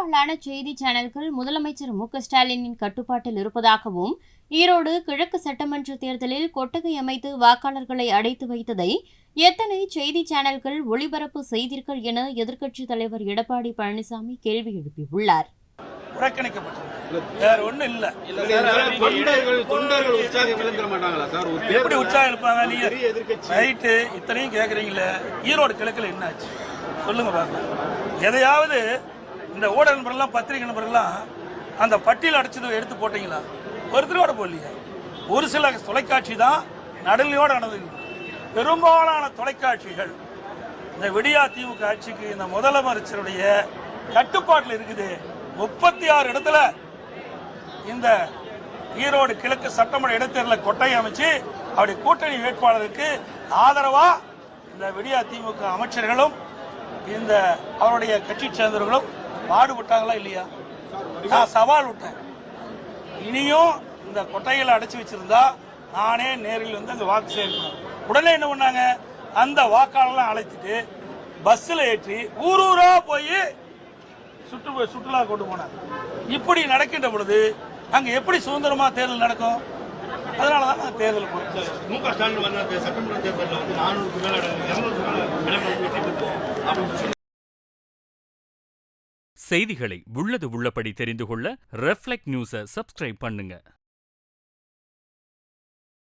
பெரும்பாலான செய்தி சேனல்கள் முதலமைச்சர் மு.க.ஸ்டாலினின் கட்டுப்பாட்டில் இருப்பதாகவும், ஈரோடு கிழக்கு சட்டமன்ற தேர்தலில் கொட்டகை அமைத்து வாக்காளர்களை அடைத்து வைத்ததை எத்தனை செய்தி சேனல்கள் ஒளிபரப்பு செய்தீர்கள் என எதிர்க்கட்சித் தலைவர் எடப்பாடி பழனிசாமி கேள்வி எழுப்பியுள்ளார். ஈரோடு கிழக்குல என்ன ஆச்சு சொல்லுங்க பாருங்க. எதையாவது இந்த ஊடக நண்பர்கள்லாம் பத்திரிகை நண்பர்கள்லாம் அந்த பட்டியல் அடைச்சது எடுத்து போட்டீங்களா? ஒருத்தரோட போடலையா? ஒரு சில தொலைக்காட்சி தான் நடுநிலையோட நடந்தது. பெரும்பாலான தொலைக்காட்சிகள் இந்த விடியா திமுக ஆட்சிக்கு இந்த முதலமைச்சருடைய கட்டுப்பாட்டில் இருக்குது. 36 இடத்துல இந்த ஈரோடு கிழக்கு சட்டமன்ற இடைத்தேர்தலில் கொட்டை அமைச்சு அவருடைய கூட்டணி வேட்பாளருக்கு ஆதரவா இந்த விடியா திமுக அமைச்சர்களும் இந்த அவருடைய கட்சி சேர்ந்தவர்களும் பாடுபட்டாங்களா இல்லையா? நான் சவால் விட்டேன். இனியும் இந்த கொட்டைகளை அடைச்சி வச்சிருந்தா நானே நேரில் வந்து அங்கே வாக்கு சேர்க்கணும். உடனே என்ன பண்ணாங்க, அந்த வாக்காளர்லாம் அழைச்சிட்டு பஸ்ஸில் ஏற்றி ஊரூரா போய் சுற்றுலா கொண்டு போனாங்க. இப்படி நடக்கின்ற பொழுது அங்க எப்படி சுதந்திரமா தேர்தல் நடக்கும்? அதனாலதான் நான் தேர்தல் மு.க. ஸ்டாலின் வந்த சட்டமன்ற தேர்தலில் வந்து 400க்கு மேல 200 செய்திகளை உள்ளது உள்ளபடி தெரிந்து கொள்ள ரெஃப்ளெக்ட் நியூஸை சப்ஸ்கிரைப் பண்ணுங்க.